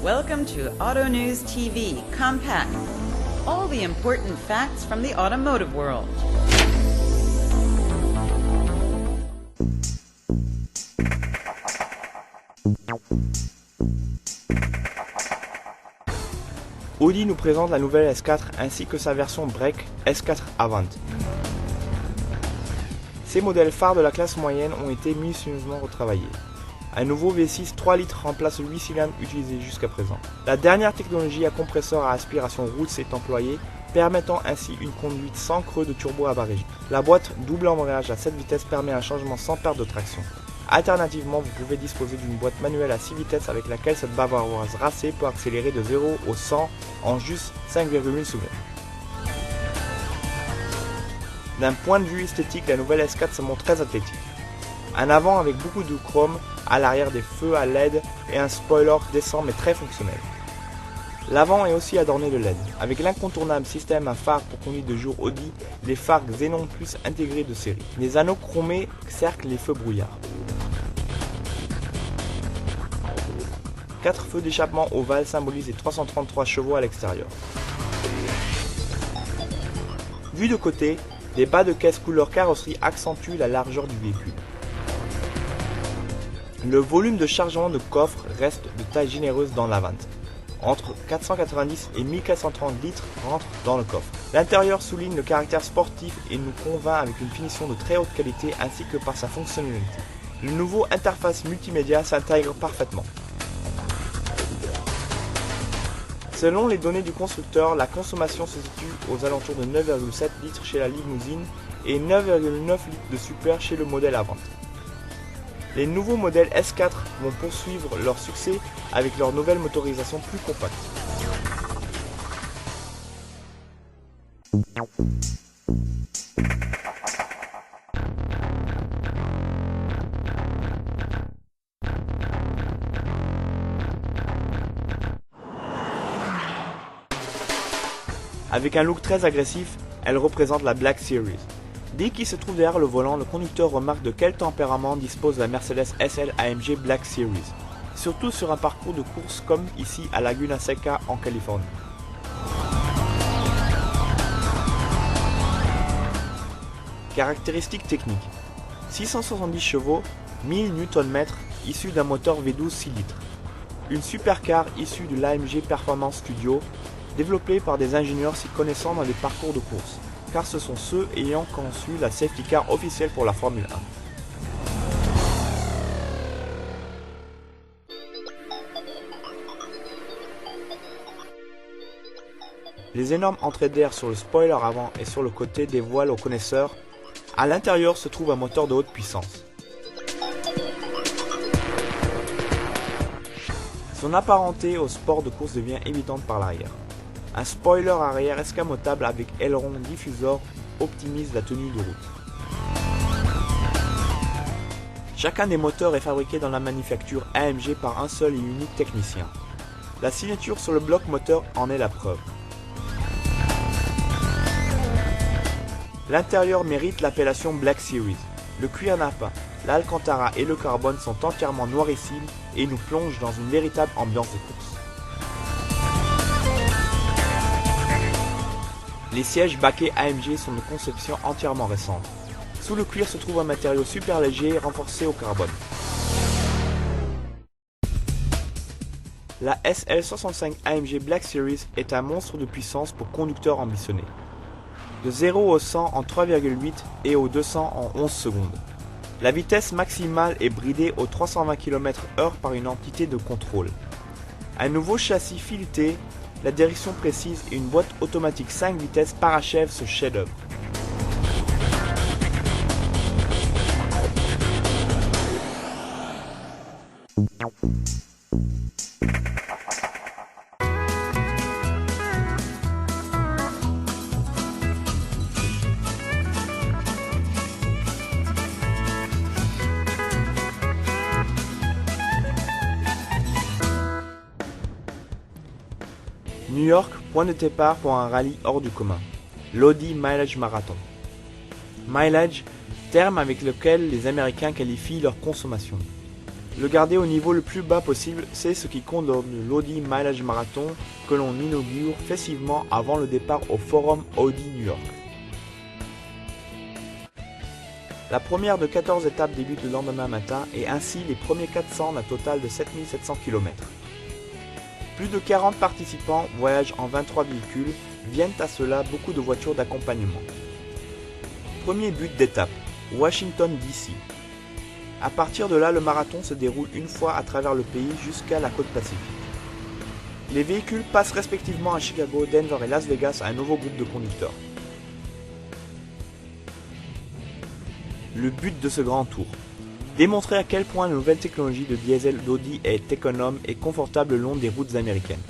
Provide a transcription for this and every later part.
Welcome to Auto News TV Compact. All the important facts from the automotive world. Audi nous présente la nouvelle S4 ainsi que sa version Break S4 Avant. Ces modèles phares de la classe moyenne ont été minutieusement retravaillés. Un nouveau V6 3 litres remplace le 8 cylindres utilisé jusqu'à présent. La dernière technologie à compresseur à aspiration Roots est employée, permettant ainsi une conduite sans creux de turbo à bas régime. La boîte double embrayage à 7 vitesses permet un changement sans perte de traction. Alternativement, vous pouvez disposer d'une boîte manuelle à 6 vitesses avec laquelle cette bavaroise racée peut accélérer de 0 au 100 en juste 5,1 secondes. D'un point de vue esthétique, la nouvelle S4 se montre très athlétique. Un avant avec beaucoup de chrome, à l'arrière des feux à LED et un spoiler décent mais très fonctionnel. L'avant est aussi adorné de LED, avec l'incontournable système à phare pour conduite de jour Audi, les phares Xenon Plus intégrés de série. Les anneaux chromés cerclent les feux brouillard. 4 feux d'échappement ovales symbolisent les 333 chevaux à l'extérieur. Vu de côté, les bas de caisse couleur carrosserie accentuent la largeur du véhicule. Le volume de chargement de coffre reste de taille généreuse dans l'Avant. Entre 490 et 1430 litres rentrent dans le coffre. L'intérieur souligne le caractère sportif et nous convainc avec une finition de très haute qualité ainsi que par sa fonctionnalité. Le nouveau interface multimédia s'intègre parfaitement. Selon les données du constructeur, la consommation se situe aux alentours de 9,7 litres chez la limousine et 9,9 litres de super chez le modèle Avant. Les nouveaux modèles S4 vont poursuivre leur succès avec leur nouvelle motorisation plus compacte. Avec un look très agressif, elle représente la Black Series. Dès qu'il se trouve derrière le volant, le conducteur remarque de quel tempérament dispose la Mercedes SL AMG Black Series, surtout sur un parcours de course comme ici à Laguna Seca en Californie. Caractéristiques techniques: 670 chevaux, 1000 Nm issus d'un moteur V12 6 litres. Une supercar issue de l'AMG Performance Studio, développée par des ingénieurs s'y connaissant dans les parcours de course, car ce sont ceux ayant conçu la safety car officielle pour la Formule 1. Les énormes entrées d'air sur le spoiler avant et sur le côté dévoilent aux connaisseurs. À l'intérieur se trouve un moteur de haute puissance. Son apparenté au sport de course devient évidente par l'arrière. Un spoiler arrière escamotable avec aileron diffuseur optimise la tenue de route. Chacun des moteurs est fabriqué dans la manufacture AMG par un seul et unique technicien. La signature sur le bloc moteur en est la preuve. L'intérieur mérite l'appellation Black Series. Le cuir n'a pas, l'alcantara et le carbone sont entièrement noirissibles et nous plongent dans une véritable ambiance de course. Les sièges baquets AMG sont de conception entièrement récente. Sous le cuir se trouve un matériau super léger renforcé au carbone. La SL65 AMG Black Series est un monstre de puissance pour conducteurs ambitionnés. De 0 au 100 en 3,8 et au 200 en 11 secondes. La vitesse maximale est bridée aux 320 km/h par une entité de contrôle. Un nouveau châssis fileté, la direction précise et une boîte automatique 5 vitesses parachèvent ce chef-d'œuvre. New York, point de départ pour un rallye hors du commun, l'Audi Mileage Marathon. Mileage, terme avec lequel les Américains qualifient leur consommation. Le garder au niveau le plus bas possible, c'est ce qui compte dans l'Audi Mileage Marathon que l'on inaugure festivement avant le départ au Forum Audi New York. La première de 14 étapes débute le lendemain matin et ainsi les premiers 400 d'un total de 7700 km. Plus de 40 participants voyagent en 23 véhicules, viennent à cela beaucoup de voitures d'accompagnement. Premier but d'étape, Washington DC. À partir de là, le marathon se déroule une fois à travers le pays jusqu'à la côte Pacifique. Les véhicules passent respectivement à Chicago, Denver et Las Vegas à un nouveau groupe de conducteurs. Le but de ce grand tour, démontrer à quel point la nouvelle technologie de diesel d'Audi est économe et confortable le long des routes américaines.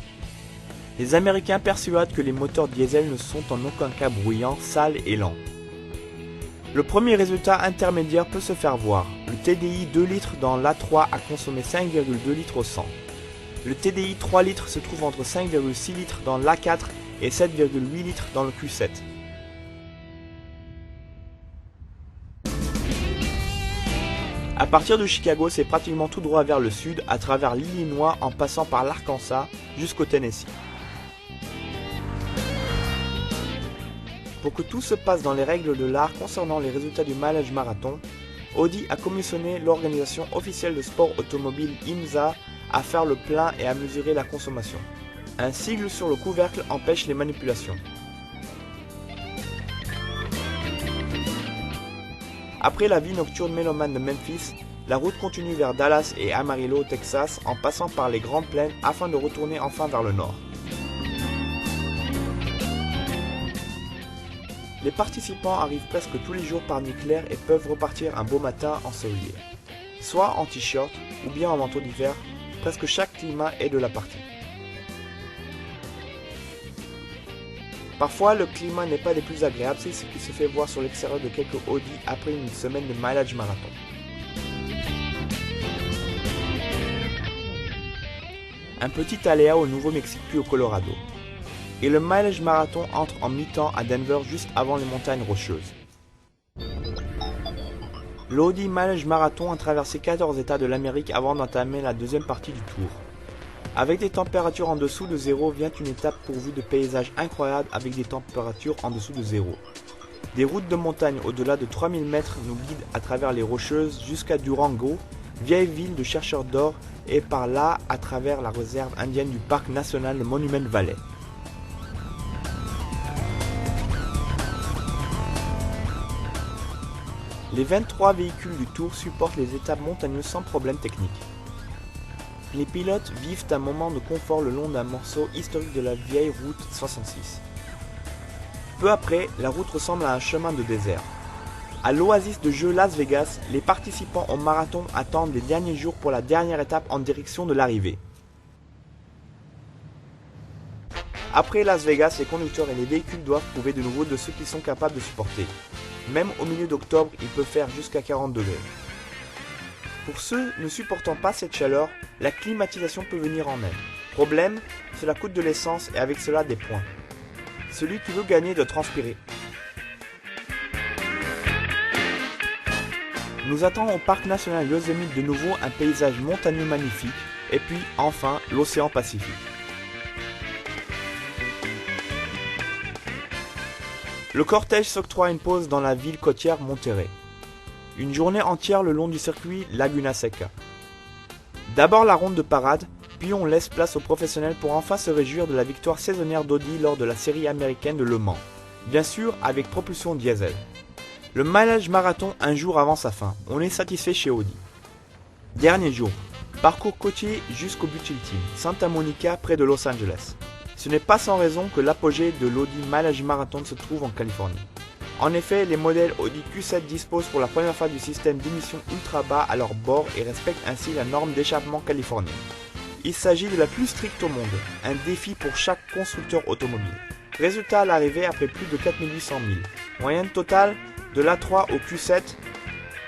Les Américains persuadent que les moteurs diesel ne sont en aucun cas bruyants, sales et lents. Le premier résultat intermédiaire peut se faire voir. Le TDI 2 litres dans l'A3 a consommé 5,2 litres au 100. Le TDI 3 litres se trouve entre 5,6 litres dans l'A4 et 7,8 litres dans le Q7. À partir de Chicago, c'est pratiquement tout droit vers le sud, à travers l'Illinois en passant par l'Arkansas jusqu'au Tennessee. Pour que tout se passe dans les règles de l'art concernant les résultats du Mileage Marathon, Audi a commissionné l'organisation officielle de sport automobile IMSA à faire le plein et à mesurer la consommation. Un sigle sur le couvercle empêche les manipulations. Après la vie nocturne mélomane de Memphis, la route continue vers Dallas et Amarillo, Texas, en passant par les Grandes Plaines afin de retourner enfin vers le nord. Les participants arrivent presque tous les jours par nuit claire et peuvent repartir un beau matin ensoleillé. Soit en t-shirt ou bien en manteau d'hiver, presque chaque climat est de la partie. Parfois, le climat n'est pas des plus agréables, c'est ce qui se fait voir sur l'extérieur de quelques Audi après une semaine de Mileage Marathon. Un petit aléa au Nouveau-Mexique puis au Colorado. Et le Mileage Marathon entre en mi-temps à Denver juste avant les montagnes rocheuses. L'Audi Mileage Marathon a traversé 14 États de l'Amérique avant d'entamer la deuxième partie du tour. Avec des températures en dessous de zéro vient une étape pourvue de paysages incroyables avec des températures en dessous de zéro. Des routes de montagne au-delà de 3000 mètres nous guident à travers les Rocheuses jusqu'à Durango, vieille ville de chercheurs d'or, et par là à travers la réserve indienne du parc national de Monument Valley. Les 23 véhicules du Tour supportent les étapes montagneuses sans problème technique. Les pilotes vivent un moment de confort le long d'un morceau historique de la vieille route 66. Peu après, la route ressemble à un chemin de désert. À l'oasis de jeu Las Vegas, les participants au marathon attendent les derniers jours pour la dernière étape en direction de l'arrivée. Après Las Vegas, les conducteurs et les véhicules doivent prouver de nouveau de ce qu'ils sont capables de supporter. Même au milieu d'octobre, il peut faire jusqu'à 40 degrés. Pour ceux ne supportant pas cette chaleur, la climatisation peut venir en aide. Problème, cela coûte de l'essence et avec cela des points. Celui qui veut gagner doit transpirer. Nous attendons au parc national Yosemite de nouveau un paysage montagneux magnifique et puis enfin l'océan Pacifique. Le cortège s'octroie une pause dans la ville côtière Monterrey. Une journée entière le long du circuit Laguna Seca. D'abord la ronde de parade, puis on laisse place aux professionnels pour enfin se réjouir de la victoire saisonnière d'Audi lors de la série américaine de Le Mans. Bien sûr avec propulsion diesel. Le Mileage Marathon un jour avant sa fin, on est satisfait chez Audi. Dernier jour, parcours côtier jusqu'au but ultime, Santa Monica près de Los Angeles. Ce n'est pas sans raison que l'apogée de l'Audi Mileage Marathon se trouve en Californie. En effet, les modèles Audi Q7 disposent pour la première fois du système d'émission ultra bas à leur bord et respectent ainsi la norme d'échappement californienne. Il s'agit de la plus stricte au monde, un défi pour chaque constructeur automobile. Résultat à l'arrivée après plus de 4800 milles. Moyenne totale de l'A3 au Q7,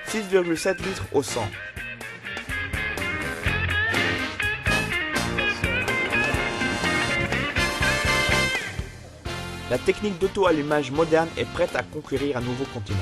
6,7 litres au 100. La technique d'auto-allumage moderne est prête à conquérir un nouveau continent.